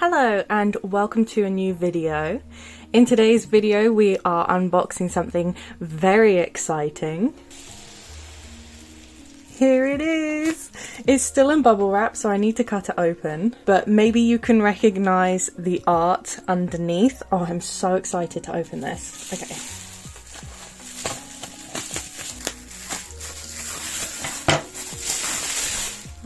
Hello and welcome to a new video. In today's video we are unboxing something very exciting. Here it is! It's still in bubble wrap, so I need to cut it open, but maybe you can recognize the art underneath. Oh, I'm so excited to open this. Okay.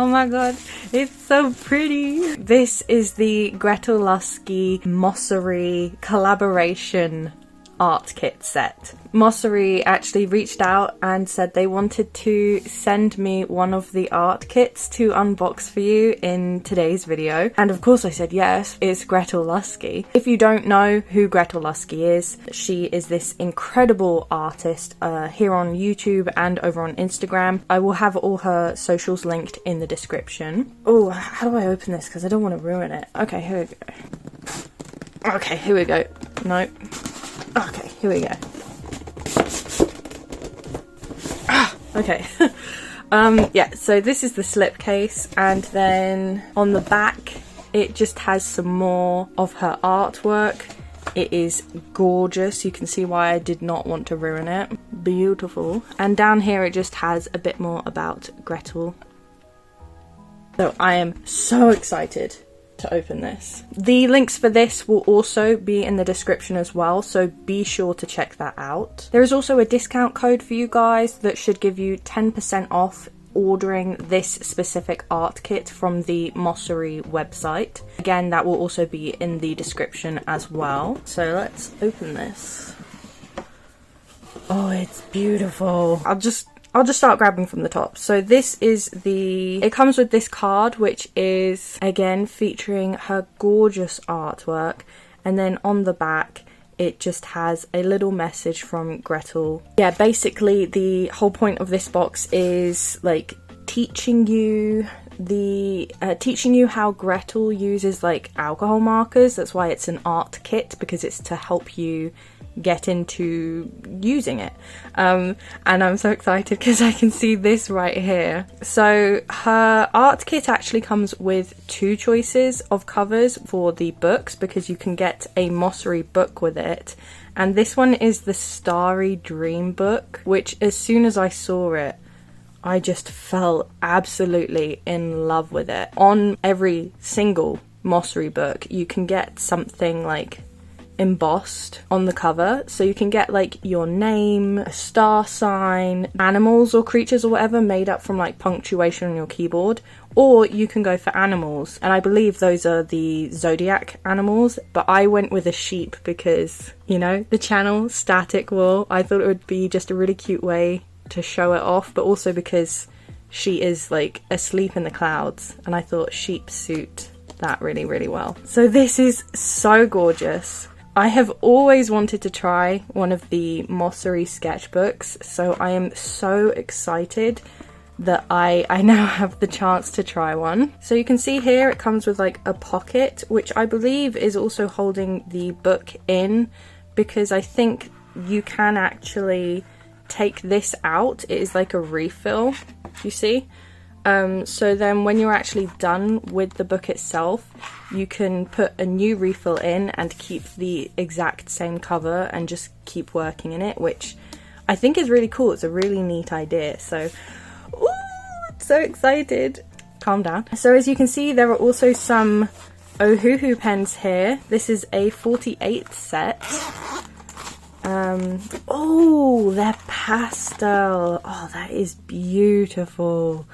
Oh my god, it's so pretty! This is the Gretel Lusky Mossery collaboration art kit set. Mossery actually reached out and said they wanted to send me one of the art kits to unbox for you in today's video. And of course I said yes, it's Gretel Lusky. If you don't know who Gretel Lusky is, she is this incredible artist here on YouTube and over on Instagram. I will have all her socials linked in the description. Oh, how do I open this? Because I don't want to ruin it. Okay, here we go. Okay, here we go. No. Okay, here we go. Okay. Yeah, so this is the slipcase, and then on the back it just has some more of her artwork. It is gorgeous. You can see why I did not want to ruin it. Beautiful. And down here it just has a bit more about Gretel. So I am so excited to open this. The links for this will also be in the description as well, so be sure to check that out. There is also a discount code for you guys that should give you 10% off ordering this specific art kit from the Mossery website. Again, that will also be in the description as well. So let's open this. Oh, it's beautiful. I'll just start grabbing from the top. So this is it comes with this card, which is again featuring her gorgeous artwork, and then on the back it just has a little message from Gretel. Yeah, basically the whole point of this box is like teaching you how Gretel uses like alcohol markers. That's why it's an art kit, because it's to help you get into using it. And I'm so excited because I can see this right here. So her art kit actually comes with two choices of covers for the books, because you can get a Mossery book with it, and this one is the Starry Dream book, which as soon as I saw it I just fell absolutely in love with it. On every single Mossery book you can get something like embossed on the cover, so you can get like your name, a star sign, animals or creatures or whatever made up from like punctuation on your keyboard, or you can go for animals, and I believe those are the zodiac animals, but I went with a sheep because, you know, the channel Static Wool, I thought it would be just a really cute way to show it off, but also because she is like asleep in the clouds, and I thought sheep suit that really, really well. So this is so gorgeous. I have always wanted to try one of the Mossery sketchbooks, so I am so excited that I now have the chance to try one. So you can see here it comes with like a pocket, which I believe is also holding the book in, because I think you can actually take this out. It is like a refill, you see? So then when you're actually done with the book itself, you can put a new refill in and keep the exact same cover and just keep working in it, which I think is really cool. It's a really neat idea. So, ooh, I'm so excited. Calm down. So as you can see, there are also some Ohuhu pens here. This is a 48 set. Oh, they're pastel. Oh, that is beautiful.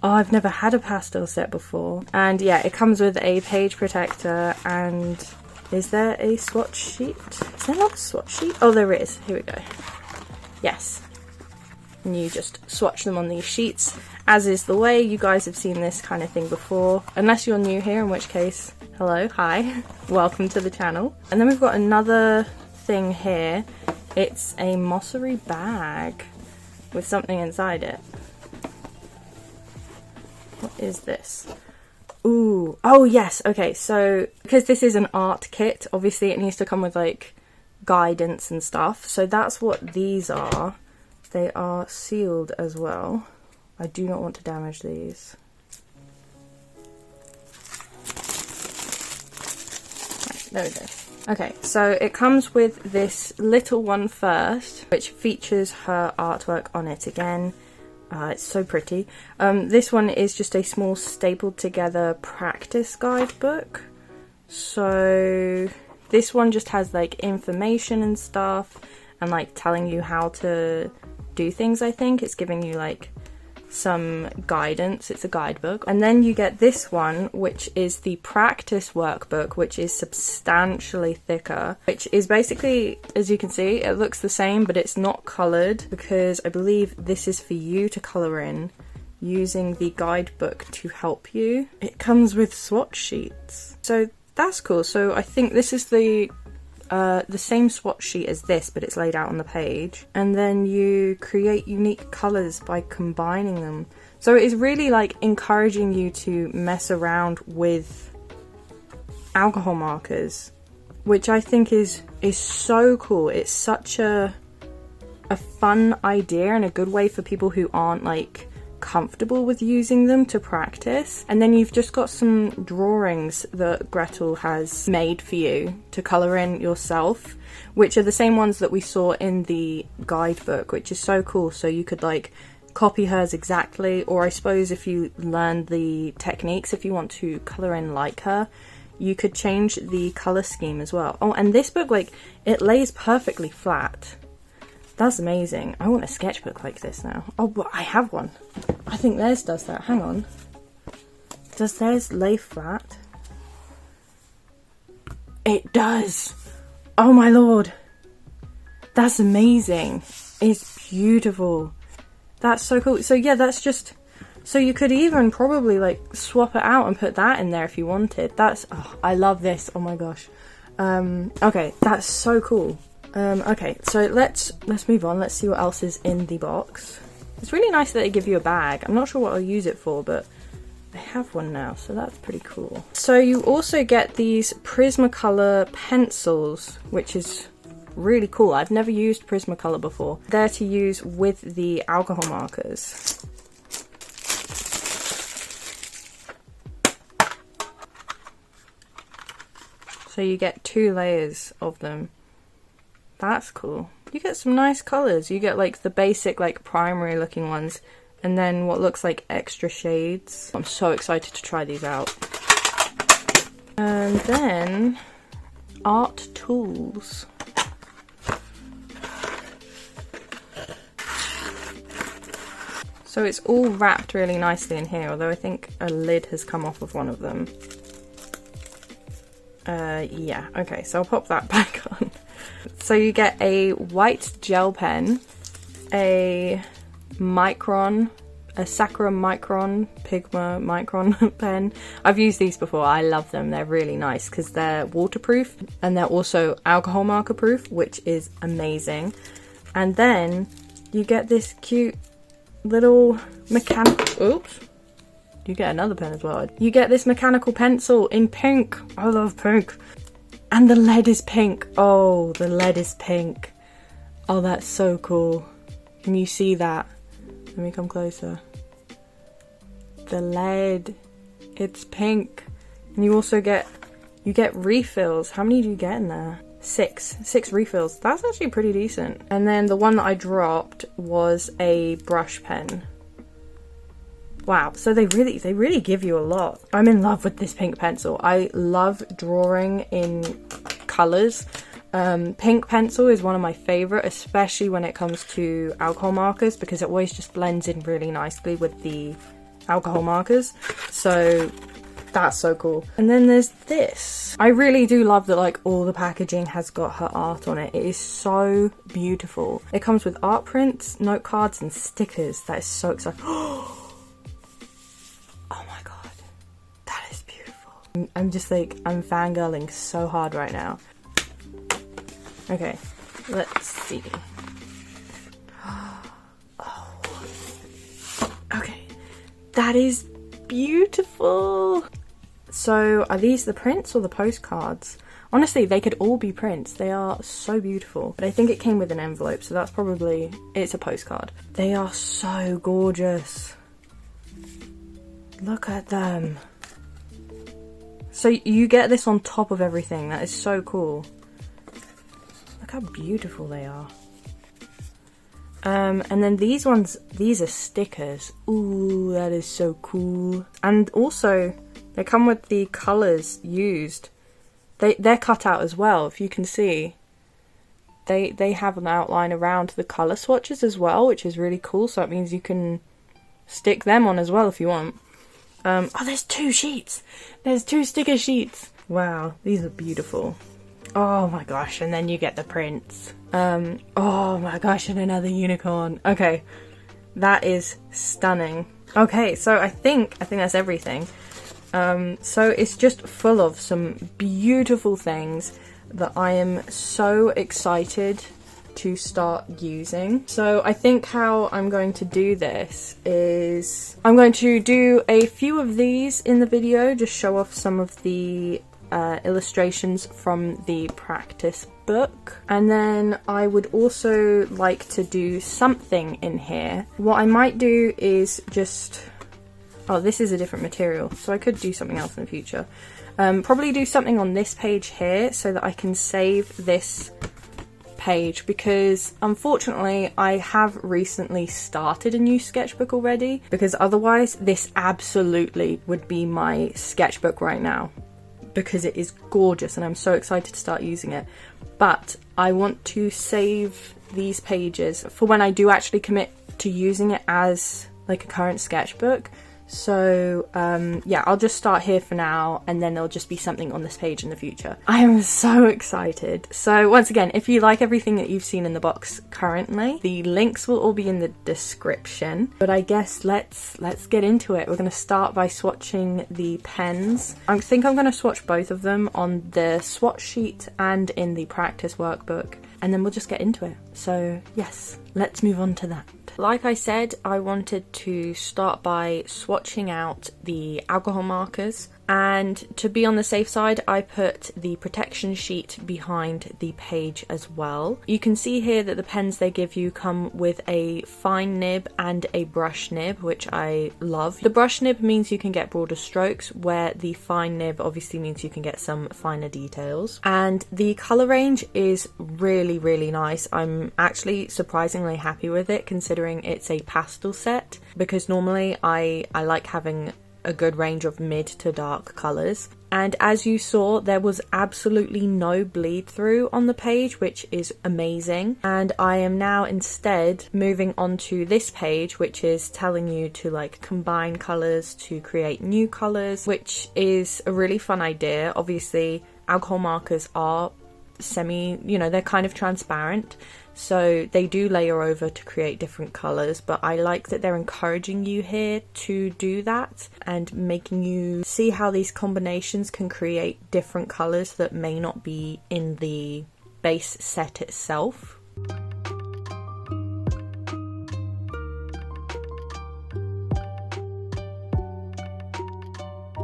Oh, I've never had a pastel set before. And yeah, it comes with a page protector, and is there a swatch sheet? Is there not a swatch sheet? Oh, there is. Here we go. Yes. And you just swatch them on these sheets, as is the way. You guys have seen this kind of thing before. Unless you're new here, in which case, hello, hi, welcome to the channel. And then we've got another thing here. It's a Mossery bag with something inside it. What is this? Ooh, oh yes, okay, so because this is an art kit, obviously it needs to come with like guidance and stuff, so that's what these are. They are sealed as well. I do not want to damage these. There we go. Okay, so it comes with this little one first, which features her artwork on it again. It's so pretty. This one is just a small stapled together practice guidebook. So this one just has like information and stuff and like telling you how to do things. I think it's giving you like some guidance. It's a guidebook. And then you get this one, which is the practice workbook, which is substantially thicker, which is basically, as you can see, it looks the same, but it's not colored because I believe this is for you to color in using the guidebook to help you. It comes with swatch sheets, so that's cool. So I think this is the same swatch sheet as this, but it's laid out on the page, and then you create unique colors by combining them. So it is really like encouraging you to mess around with alcohol markers, which I think is so cool. It's such a fun idea and a good way for people who aren't like comfortable with using them to practice. And then you've just got some drawings that Gretel has made for you to colour in yourself, which are the same ones that we saw in the guidebook, which is so cool. So you could like copy hers exactly, or I suppose if you learn the techniques, if you want to colour in like her, you could change the colour scheme as well. Oh, and this book, like, it lays perfectly flat. That's amazing. I want a sketchbook like this now. Oh, but I have one. I think theirs does that. Hang on. Does theirs lay flat? It does. Oh my lord. That's amazing. It's beautiful. That's so cool. So yeah, that's just... So you could even probably like swap it out and put that in there if you wanted. That's... Oh, I love this. Oh my gosh. Okay, that's so cool. Okay, so let's move on. Let's see what else is in the box. It's really nice that they give you a bag. I'm not sure what I'll use it for, but I have one now, so that's pretty cool. So you also get these Prismacolor pencils, which is really cool. I've never used Prismacolor before. They're to use with the alcohol markers. So you get 2 layers of them. That's cool. You get some nice colours. You get like the basic like primary looking ones, and then what looks like extra shades. I'm so excited to try these out. And then art tools. So it's all wrapped really nicely in here, although I think a lid has come off of one of them. Yeah, okay, so I'll pop that back on. So you get a white gel pen, a Micron, a Sakura Micron, Pigma Micron pen. I've used these before. I love them. They're really nice because they're waterproof and they're also alcohol marker proof, which is amazing. And then you get this cute little mechanical... Oops. You get another pen as well. You get this mechanical pencil in pink. I love pink. And the lead is pink. Oh, the lead is pink. Oh, that's so cool. Can you see that? Let me come closer. The lead. It's pink. And you also get refills. How many do you get in there? 6 refills. That's actually pretty decent. And then the one that I dropped was a brush pen. Wow, so they really give you a lot. I'm in love with this pink pencil. I love drawing in colours. Pink pencil is one of my favourite, especially when it comes to alcohol markers, because it always just blends in really nicely with the alcohol markers. So that's so cool. And then there's this. I really do love that like all the packaging has got her art on it. It is so beautiful. It comes with art prints, note cards and stickers. That is so exciting. Oh my god, that is beautiful. I'm just like, I'm fangirling so hard right now. Okay, let's see. Oh. Okay, that is beautiful. So are these the prints or the postcards? Honestly, they could all be prints. They are so beautiful. But I think it came with an envelope, so that's probably, it's a postcard. They are so gorgeous. Look at them. So you get this on top of everything. That is so cool. Look how beautiful they are. And then these ones, these are stickers. Ooh, that is so cool. And also, they come with the colours used. They're cut out as well, if you can see. They have an outline around the colour swatches as well, which is really cool. So that means you can stick them on as well if you want. Oh, there's 2 sheets. There's 2 sticker sheets. Wow, these are beautiful. Oh my gosh, and then you get the prints. Oh my gosh, and another unicorn. Okay, that is stunning. Okay, so I think that's everything. So it's just full of some beautiful things that I am so excited to start using. So I think how I'm going to do this is I'm going to do a few of these in the video, just show off some of the illustrations from the practice book, and then I would also like to do something in here. What I might do is just, oh, this is a different material, so I could do something else in the future. Probably do something on this page here so that I can save this page, because unfortunately I have recently started a new sketchbook already, because otherwise this absolutely would be my sketchbook right now, because it is gorgeous and I'm so excited to start using it. But I want to save these pages for when I do actually commit to using it as like a current sketchbook. So yeah, I'll just start here for now, and then there'll just be something on this page in the future. I am so excited. So once again, if you like everything that you've seen in the box currently, the links will all be in the description. But I guess let's get into it. We're going to start by swatching the pens. I think I'm going to swatch both of them on the swatch sheet and in the practice workbook, and then we'll just get into it. So yes, let's move on to that. Like I said, I wanted to start by swatching out the alcohol markers, and to be on the safe side, I put the protection sheet behind the page as well. You can see here that the pens they give you come with a fine nib and a brush nib, which I love. The brush nib means you can get broader strokes, where the fine nib obviously means you can get some finer details. And the colour range is really, really nice. I'm actually surprisingly happy with it, considering it's a pastel set, because normally I like having a good range of mid to dark colours. And as you saw, there was absolutely no bleed through on the page, which is amazing. And I am now instead moving on to this page, which is telling you to like combine colours to create new colours, which is a really fun idea. Obviously, alcohol markers are they're kind of transparent, so they do layer over to create different colours, but I like that they're encouraging you here to do that and making you see how these combinations can create different colours that may not be in the base set itself.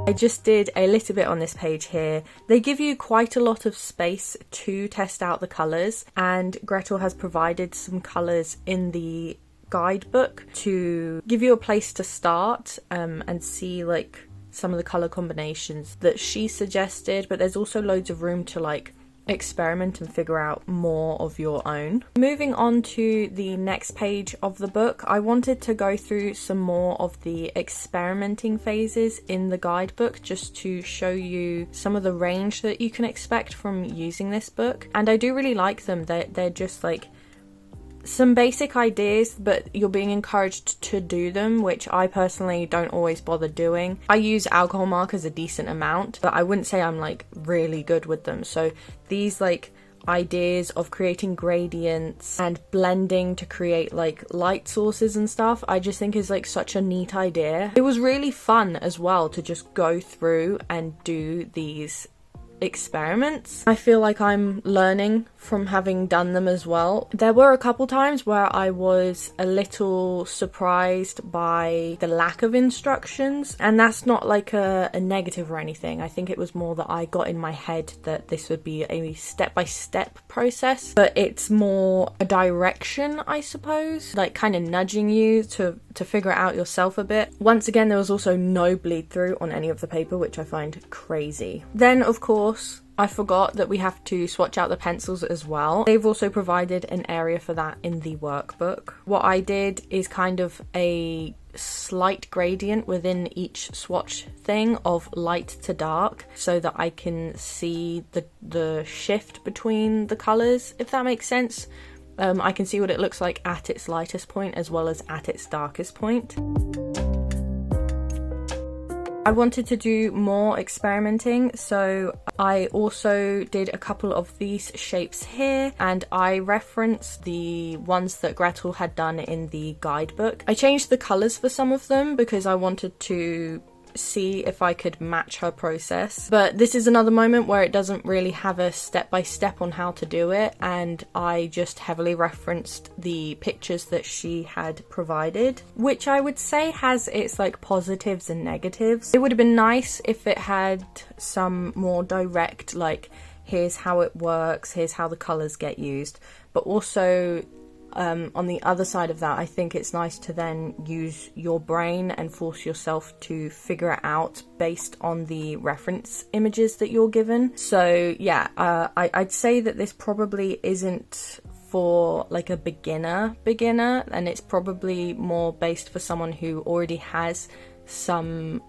I just did a little bit on this page here. They give you quite a lot of space to test out the colours, and Gretel has provided some colours in the guidebook to give you a place to start and see like some of the colour combinations that she suggested, but there's also loads of room to like experiment and figure out more of your own. Moving on to the next page of the book, I wanted to go through some more of the experimenting phases in the guidebook, just to show you some of the range that you can expect from using this book. And I do really like them. They're just like some basic ideas, but you're being encouraged to do them, which I personally don't always bother doing. I use alcohol markers a decent amount, but I wouldn't say I'm like really good with them. So these like ideas of creating gradients and blending to create like light sources and stuff, I just think is like such a neat idea. It was really fun as well to just go through and do these experiments. I feel like I'm learning from having done them as well. There were a couple times where I was a little surprised by the lack of instructions, and that's not like a negative or anything. I think it was more that I got in my head that this would be a step-by-step process, but it's more a direction, I suppose, like kind of nudging you to figure it out yourself a bit. Once again, there was also no bleed through on any of the paper, which I find crazy. Then of course I forgot that we have to swatch out the pencils as well. They've also provided an area for that in the workbook. What I did is kind of a slight gradient within each swatch thing of light to dark so that I can see the shift between the colours, if that makes sense. I can see what it looks like at its lightest point as well as at its darkest point. I wanted to do more experimenting, so I also did a couple of these shapes here, and I referenced the ones that Gretel had done in the guidebook. I changed the colours for some of them because I wanted to see if I could match her process, but this is another moment where it doesn't really have a step-by-step on how to do it, and I just heavily referenced the pictures that she had provided, which I would say has its like positives and negatives. It would have been nice if it had some more direct, like, here's how it works, here's how the colours get used, but also on the other side of that, I think it's nice to then use your brain and force yourself to figure it out based on the reference images that you're given. So yeah, I'd say that this probably isn't for like a beginner, and it's probably more based for someone who already has some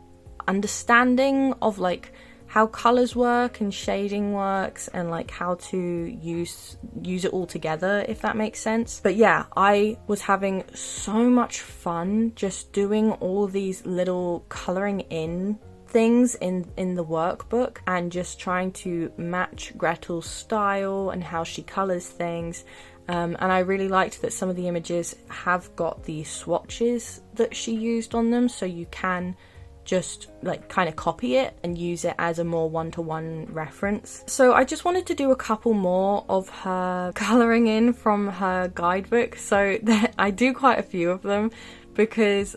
understanding of like how colors work and shading works and like how to use it all together, if that makes sense. But yeah, I was having so much fun just doing all these little coloring in things in the workbook and just trying to match Gretel's style and how she colors things. And I really liked that some of the images have got the swatches that she used on them, so you can just like kind of copy it and use it as a more one-to-one reference. So I just wanted to do a couple more of her colouring in from her guidebook, so that I do quite a few of them because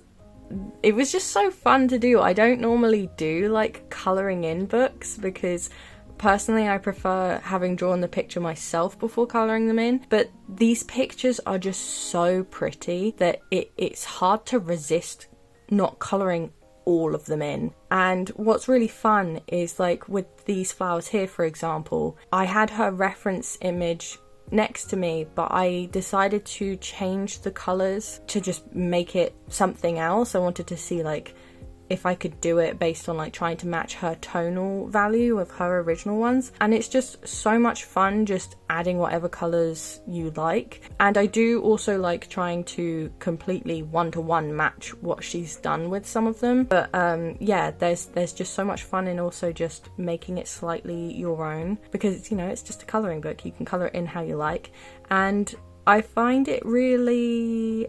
it was just so fun to do. I don't normally do like colouring in books because personally I prefer having drawn the picture myself before colouring them in, but these pictures are just so pretty that it's hard to resist not colouring all of them in. And what's really fun is like with these flowers here, for example, I had her reference image next to me, but I decided to change the colours to just make it something else. I wanted to see like if I could do it based on like trying to match her tonal value of her original ones, and it's just so much fun just adding whatever colours you like. And I do also like trying to completely one-to-one match what she's done with some of them, but yeah, there's just so much fun in also just making it slightly your own, because you know, it's just a colouring book, you can colour it in how you like. And I find it really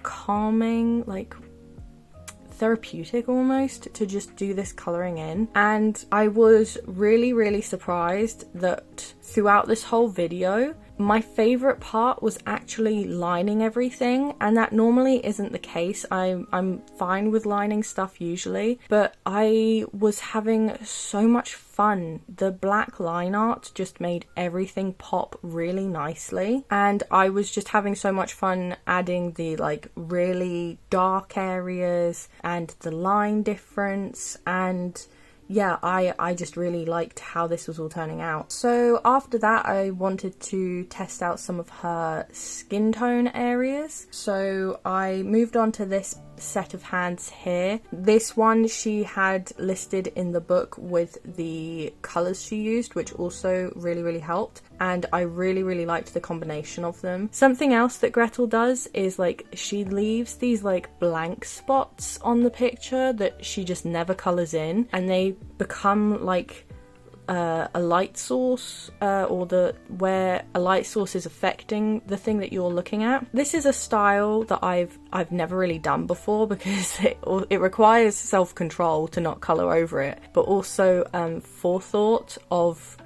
calming, like therapeutic almost, to just do this colouring in. And I was really surprised that throughout this whole video my favourite part was actually lining everything, and that normally isn't the case. I'm fine with lining stuff usually, but I was having so much fun. The black line art just made everything pop really nicely, and I was just having so much fun adding the like really dark areas and the line difference, and yeah, I just really liked how this was all turning out. So after that, I wanted to test out some of her skin tone areas. So I moved on to this set of hands here. This one she had listed in the book with the colours she used, which also really helped, and I really liked the combination of them. Something else that Gretel does is like she leaves these like blank spots on the picture that she just never colours in, and they become like a light source or where a light source is affecting the thing that you're looking at. This is a style that I've never really done before because it requires self-control to not colour over it, but also forethought of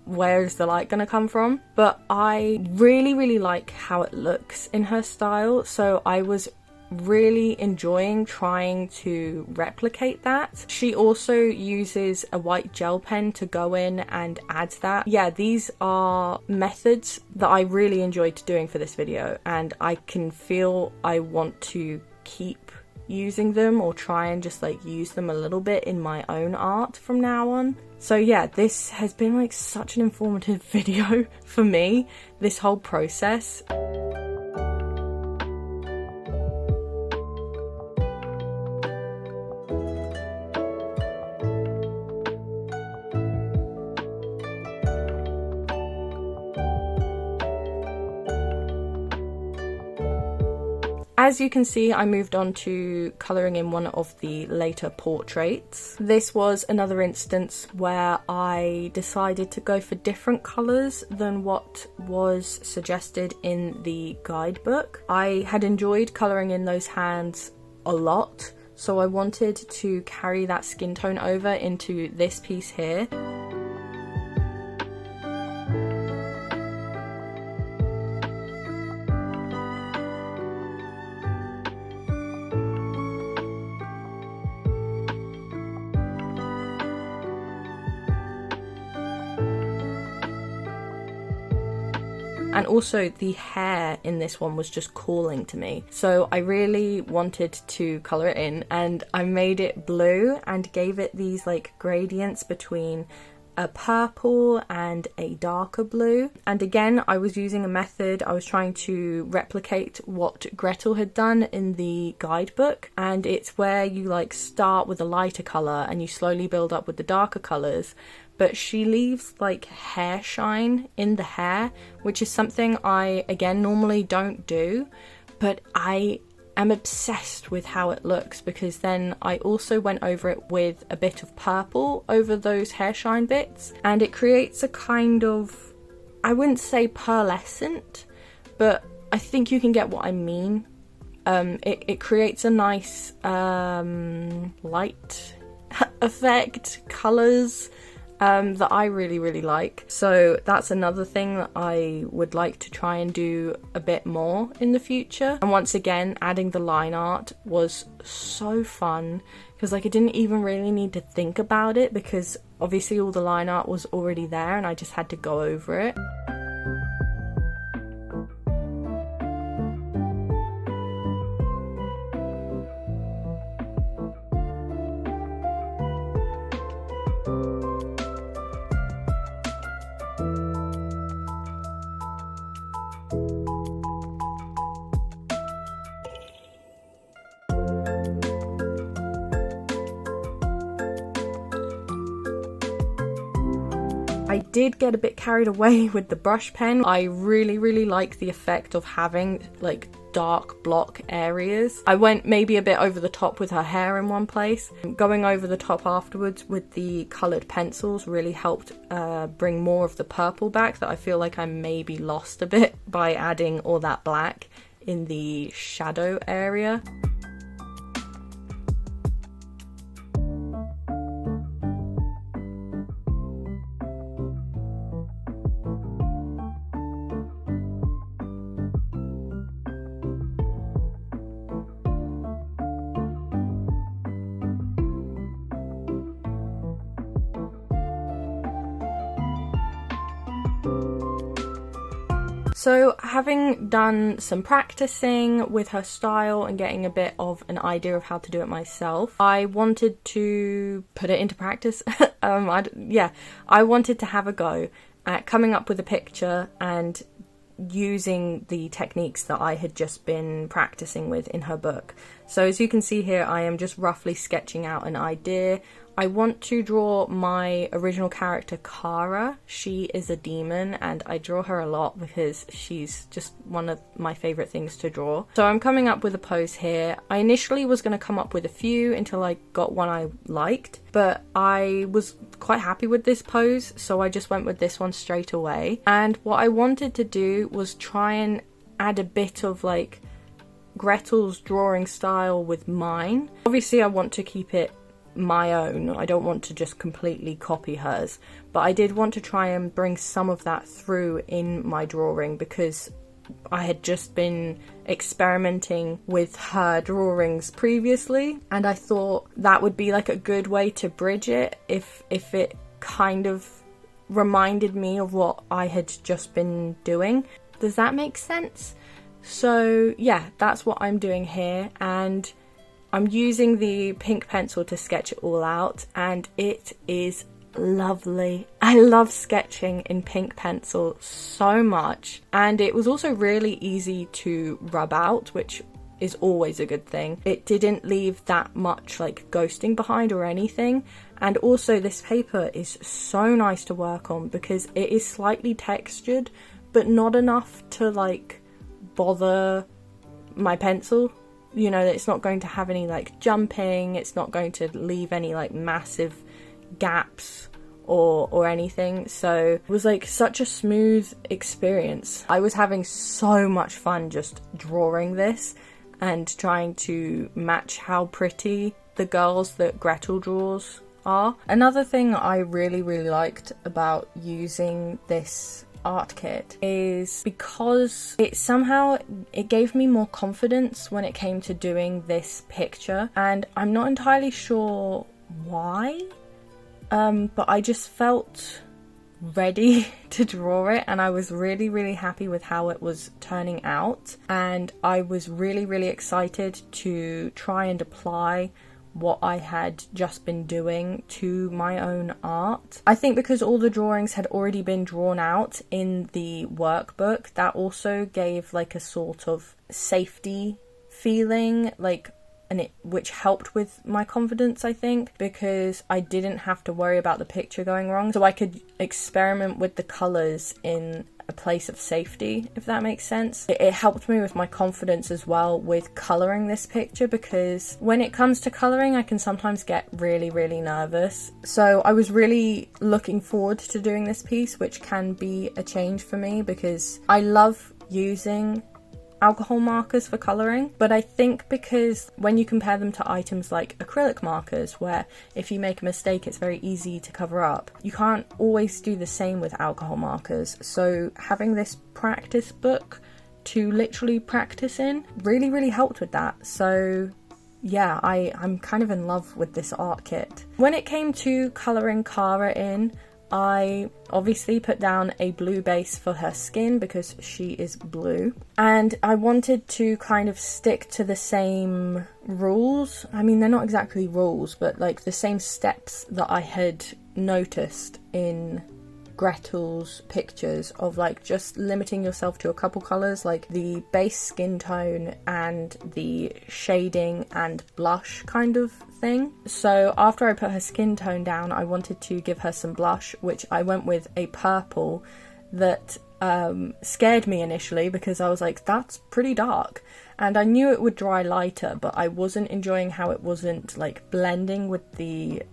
where is the light going to come from. But I really like how it looks in her style, so I was really enjoying trying to replicate that. She also uses a white gel pen to go in and add that. Yeah, these are methods that I really enjoyed doing for this video, and I can feel I want to keep using them or try and just like use them a little bit in my own art from now on. So yeah, this has been like such an informative video for me, this whole process. As you can see, I moved on to colouring in one of the later portraits. This was another instance where I decided to go for different colours than what was suggested in the guidebook. I had enjoyed colouring in those hands a lot, so I wanted to carry that skin tone over into this piece here. And also the hair in this one was just calling to me. So I really wanted to colour it in, and I made it blue and gave it these like gradients between a purple and a darker blue. And again, I was using a method, I was trying to replicate what Gretel had done in the guidebook, and it's where you like start with a lighter colour and you slowly build up with the darker colours. But she leaves like hair shine in the hair, which is something I, again, normally don't do, but I am obsessed with how it looks, because then I also went over it with a bit of purple over those hair shine bits, and it creates a kind of, I wouldn't say pearlescent, but I think you can get what I mean. It creates a nice light effect, colours, that I really like. So that's another thing that I would like to try and do a bit more in the future. And once again, adding the line art was so fun, because like I didn't even really need to think about it, because obviously all the line art was already there and I just had to go over it. I did get a bit carried away with the brush pen. I really like the effect of having like dark block areas. I went maybe a bit over the top with her hair in one place. Going over the top afterwards with the coloured pencils really helped bring more of the purple back that I feel like I maybe lost a bit by adding all that black in the shadow area. So having done some practicing with her style and getting a bit of an idea of how to do it myself, I wanted to put it into practice. I wanted to have a go at coming up with a picture and using the techniques that I had just been practicing with in her book. So as you can see here, I am just roughly sketching out an idea. I want to draw my original character Kara. She is a demon and I draw her a lot because she's just one of my favourite things to draw. So I'm coming up with a pose here. I initially was going to come up with a few until I got one I liked, but I was quite happy with this pose, so I just went with this one straight away. And what I wanted to do was try and add a bit of like Gretel's drawing style with mine. Obviously I want to keep it my own, I don't want to just completely copy hers, but I did want to try and bring some of that through in my drawing because I had just been experimenting with her drawings previously, and I thought that would be like a good way to bridge it if it kind of reminded me of what I had just been doing. Does that make sense? So yeah, that's what I'm doing here, and I'm using the pink pencil to sketch it all out, and it is lovely. I love sketching in pink pencil so much, and it was also really easy to rub out, which is always a good thing. It didn't leave that much like ghosting behind or anything, and also this paper is so nice to work on because it is slightly textured but not enough to like bother my pencil. You know, it's not going to have any like jumping, it's not going to leave any like massive gaps or anything. So it was like such a smooth experience. I was having so much fun just drawing this and trying to match how pretty the girls that Gretel draws are. Another thing I really liked about using this art kit is because it gave me more confidence when it came to doing this picture, and I'm not entirely sure why, but I just felt ready to draw it, and I was really happy with how it was turning out, and I was really excited to try and apply what I had just been doing to my own art. I think because all the drawings had already been drawn out in the workbook, that also gave like a sort of safety feeling, which helped with my confidence, I think, because I didn't have to worry about the picture going wrong, so I could experiment with the colours in a place of safety, if that makes sense. It helped me with my confidence as well with colouring this picture, because when it comes to colouring I can sometimes get really nervous. So I was really looking forward to doing this piece, which can be a change for me because I love using alcohol markers for colouring, but I think because when you compare them to items like acrylic markers, where if you make a mistake it's very easy to cover up, you can't always do the same with alcohol markers. So having this practice book to literally practice in really helped with that. So yeah, I'm kind of in love with this art kit. When it came to colouring Cara in, I obviously put down a blue base for her skin because she is blue, and I wanted to kind of stick to the same rules. I mean, they're not exactly rules, but like the same steps that I had noticed in Gretel's pictures of like just limiting yourself to a couple colours, like the base skin tone and the shading and blush kind of thing. So after I put her skin tone down, I wanted to give her some blush, which I went with a purple that scared me initially because I was like, that's pretty dark, and I knew it would dry lighter, but I wasn't enjoying how it wasn't like blending with the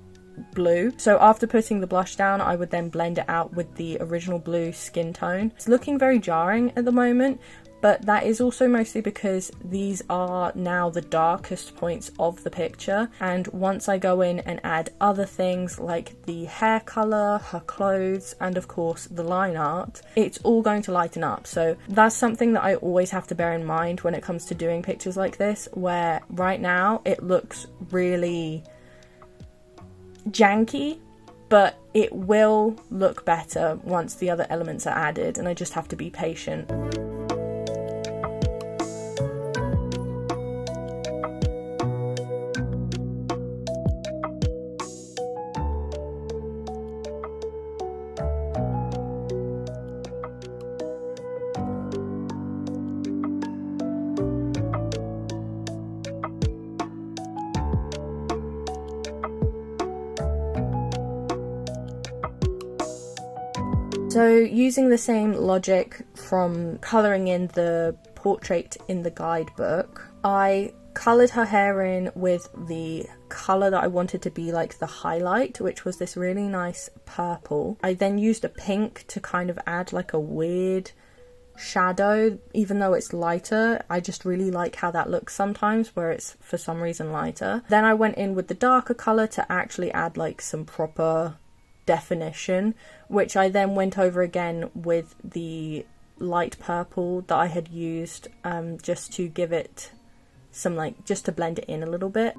blue. So after putting the blush down, I would then blend it out with the original blue skin tone. It's looking very jarring at the moment, but that is also mostly because these are now the darkest points of the picture, and once I go in and add other things like the hair colour, her clothes, and of course the line art, it's all going to lighten up. So that's something that I always have to bear in mind when it comes to doing pictures like this, where right now it looks really janky, but it will look better once the other elements are added, and I just have to be patient. So using the same logic from colouring in the portrait in the guidebook, I coloured her hair in with the colour that I wanted to be like the highlight, which was this really nice purple. I then used a pink to kind of add like a weird shadow, even though it's lighter. I just really like how that looks sometimes where it's for some reason lighter. Then I went in with the darker colour to actually add like some proper definition, which I then went over again with the light purple that I had used just to give it some like, just to blend it in a little bit.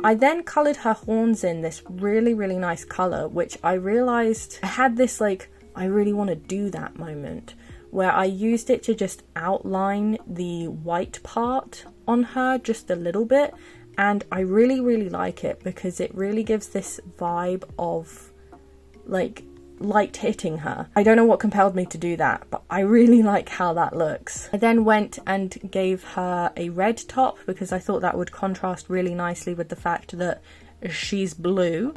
I then coloured her horns in this really, really nice colour, which I realised I had this like, I really want to do that moment where I used it to just outline the white part on her just a little bit, and I really, really like it because it really gives this vibe of like light hitting her. I don't know what compelled me to do that, but I really like how that looks. I then went and gave her a red top because I thought that would contrast really nicely with the fact that she's blue.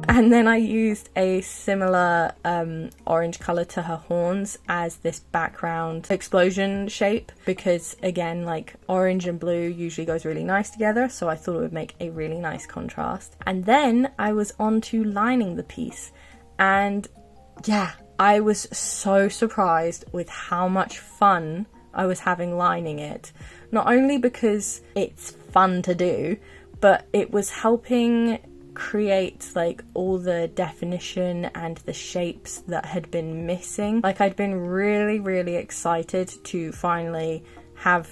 And then I used a similar orange colour to her horns as this background explosion shape because, again, like orange and blue usually goes really nice together, so I thought it would make a really nice contrast. And then I was on to lining the piece, and yeah, I was so surprised with how much fun I was having lining it. Not only because it's fun to do, but it was helping create like all the definition and the shapes that had been missing. Like, I'd been really, really excited to finally have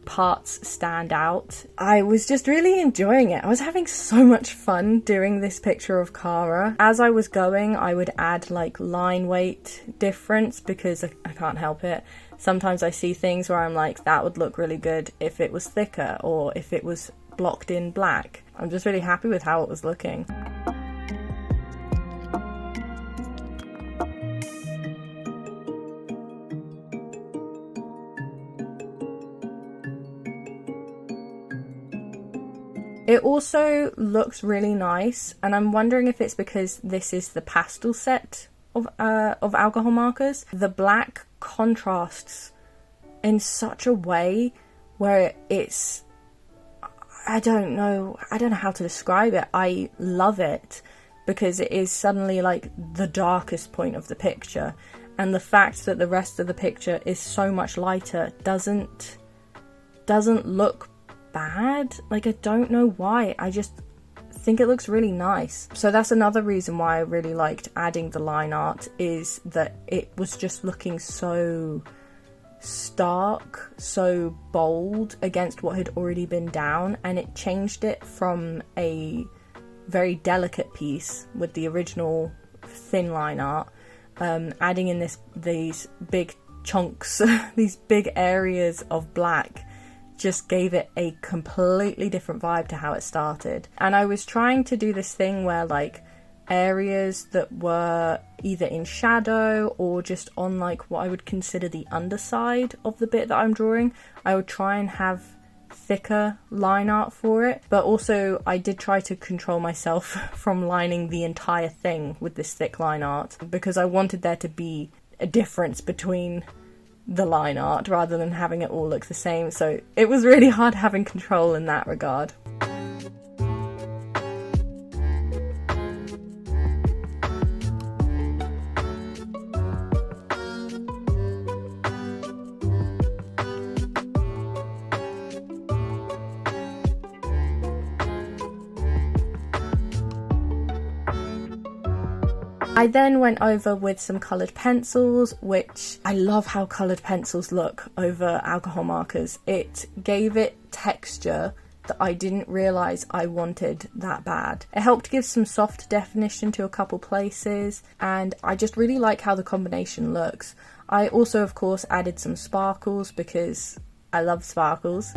parts stand out. I was just really enjoying it. I was having so much fun doing this picture of Cara. As I was going, I would add like line weight difference because I can't help it. Sometimes I see things where I'm like, that would look really good if it was thicker or if it was blocked in black. I'm just really happy with how it was looking. It also looks really nice, and I'm wondering if it's because this is the pastel set of alcohol markers. The black contrasts in such a way where it's, I don't know how to describe it. I love it because it is suddenly like the darkest point of the picture, and the fact that the rest of the picture is so much lighter doesn't look bad. Like, I don't know why, I just think it looks really nice. So that's another reason why I really liked adding the line art, is that it was just looking so stark, so bold against what had already been down, and it changed it from a very delicate piece with the original thin line art, adding in these big chunks these big areas of black just gave it a completely different vibe to how it started. And I was trying to do this thing where like areas that were either in shadow or just on like what I would consider the underside of the bit that I'm drawing, I would try and have thicker line art for it. But also I did try to control myself from lining the entire thing with this thick line art because I wanted there to be a difference between the line art rather than having it all look the same. So it was really hard having control in that regard. I then went over with some coloured pencils, which I love how coloured pencils look over alcohol markers. It gave it texture that I didn't realise I wanted that bad. It helped give some soft definition to a couple places, and I just really like how the combination looks. I also, of course, added some sparkles because I love sparkles.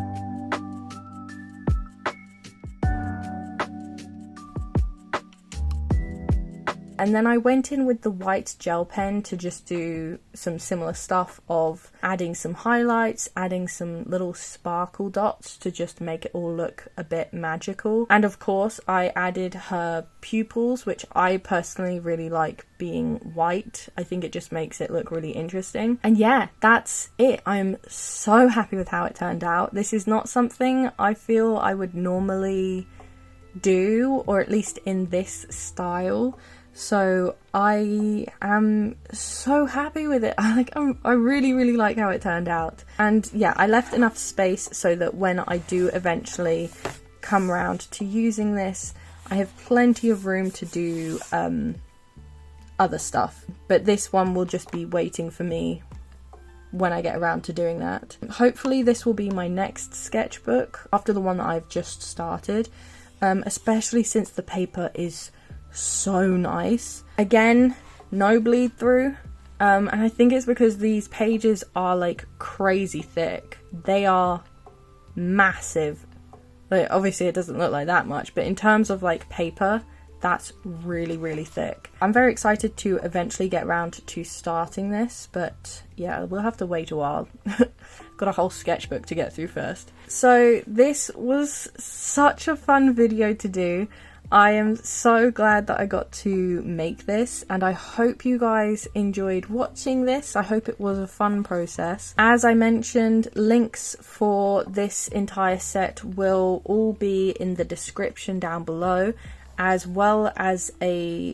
And then I went in with the white gel pen to just do some similar stuff of adding some highlights, adding some little sparkle dots to just make it all look a bit magical. And of course I added her pupils, which I personally really like being white. I think it just makes it look really interesting. And yeah, that's it. I'm so happy with how it turned out. This is not something I feel I would normally do, or at least in this style. So I am so happy with it. I really like how it turned out. And yeah, I left enough space so that when I do eventually come around to using this, I have plenty of room to do other stuff. But this one will just be waiting for me when I get around to doing that. Hopefully this will be my next sketchbook after the one that I've just started, especially since the paper is so nice. Again, no bleed through, and I think it's because these pages are like crazy thick. They are massive. Like, obviously it doesn't look like that much, but in terms of like paper, that's really thick. I'm very excited to eventually get around to starting this, but yeah, we'll have to wait a while. Got a whole sketchbook to get through first. So this was such a fun video to do. I am so glad that I got to make this, and I hope you guys enjoyed watching this. I hope it was a fun process. As I mentioned, links for this entire set will all be in the description down below, as well as a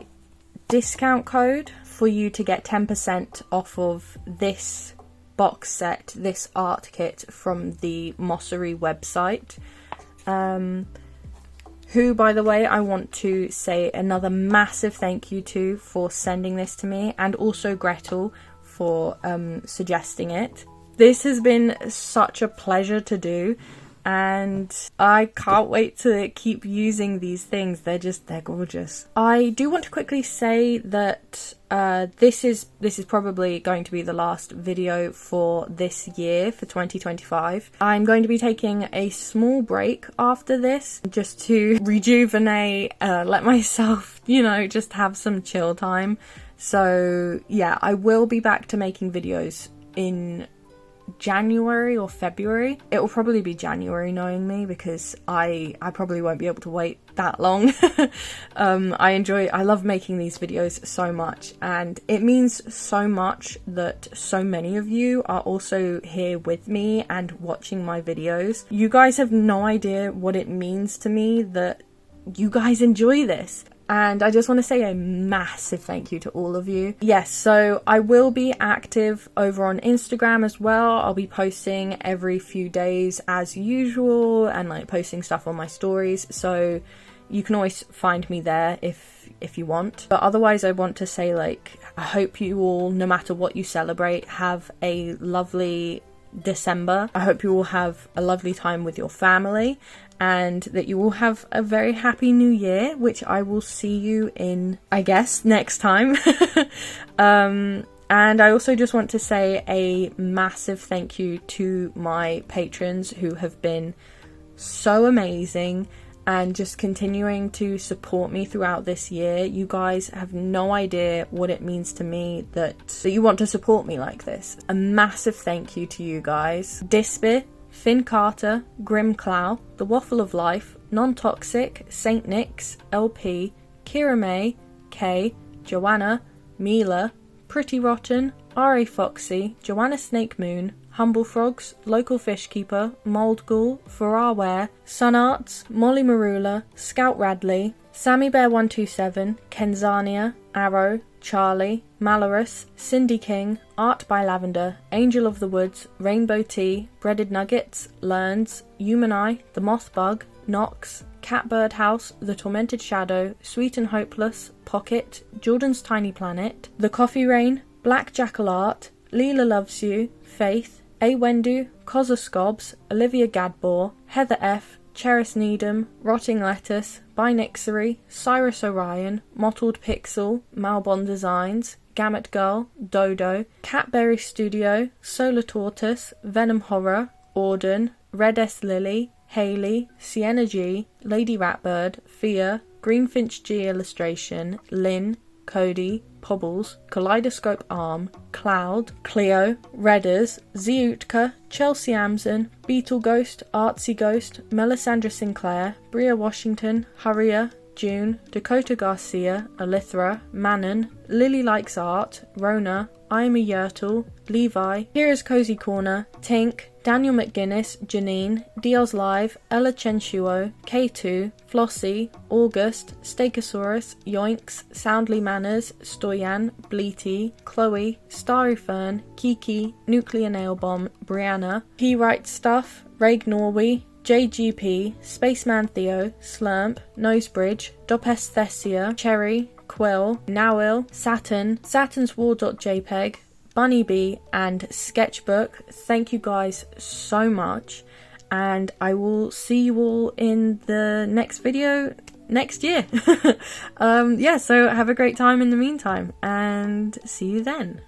discount code for you to get 10% off of this box set, this art kit from the Mossery website. Who, by the way, I want to say another massive thank you to for sending this to me, and also Gretel for suggesting it. This has been such a pleasure to do, and I can't wait to keep using these things. They're gorgeous. I do want to quickly say that this is probably going to be the last video for this year, for 2025. I'm going to be taking a small break after this just to rejuvenate, let myself, just have some chill time. So yeah, I will be back to making videos in January or February. It will probably be January, knowing me, because I probably won't be able to wait that long. I love making these videos so much, and it means so much that so many of you are also here with me and watching my videos. You guys have no idea what it means to me that you guys enjoy this. And I just want to say a massive thank you to all of you. Yes, so I will be active over on Instagram as well. I'll be posting every few days as usual, and like posting stuff on my stories. So you can always find me there if you want. But otherwise, I want to say, like, I hope you all, no matter what you celebrate, have a lovely December. I hope you all have a lovely time with your family, and that you all have a very happy new year, which I will see you in, I guess, next time. And I also just want to say a massive thank you to my patrons who have been so amazing and just continuing to support me throughout this year. You guys have no idea what it means to me that you want to support me like this. A massive thank you to you guys. Dispe, Finn Carter, Grim Clow, The Waffle of Life, Non-Toxic, Saint Nick's, LP, Kira May, Kay, Joanna, Mila, Pretty Rotten, R.A. Foxy, Joanna Snake Moon, Humble Frogs, Local Fishkeeper, Mould Ghoul, Farrar Sun Arts, Molly Marula, Scout Radley, Sammy Bear 127, Kenzania, Arrow, Charlie, Malorus, Cindy King, Art by Lavender, Angel of the Woods, Rainbow Tea, Breaded Nuggets, Learns, Human Eye, The Moth Bug, Knox, Catbird House, The Tormented Shadow, Sweet and Hopeless, Pocket, Jordan's Tiny Planet, The Coffee Rain, Black Jackal Art, Leela Loves You, Faith, A. Wendu, Cozza Scobbs, Olivia Gadbor, Heather F., Cheris Needham, Rotting Lettuce, By Nixery, Cyrus Orion, Mottled Pixel, Malbon Designs, Gamut Girl, Dodo, Catberry Studio, Solar Tortoise, Venom Horror, Auden, Red S. Lily, Hayley, Sienna G, Lady Ratbird, Fia, Greenfinch G Illustration, Lynn, Cody, Pobbles, Kaleidoscope Arm, Cloud, Cleo, Redders, Ziutka, Chelsea Amson, Beetle Ghost, Artsy Ghost, Melisandre Sinclair, Bria Washington, Hurrier, June, Dakota Garcia, Elithra, Manon, Lily Likes Art, Rona, I'm a Yertle, Levi, Here's Cozy Corner, Tink, Daniel McGuinness, Janine, DL's Live, Ella Chenshuo, K2, Flossie, August, Stegosaurus, Yoinks, Soundly Manners, Stoyan, Bleety, Chloe, Starry Fern, Kiki, Nuclear Nail Bomb, Brianna, He Writes Stuff, Raig Norway, JGP, Spaceman Theo, Slurp, Nosebridge, Dopesthesia, Cherry, Quill, Nowil, Saturn, SaturnsWar.jpg, Bunny Bee, and Sketchbook. Thank you guys so much, and I will see you all in the next video next year. Yeah, so have a great time in the meantime, and see you then.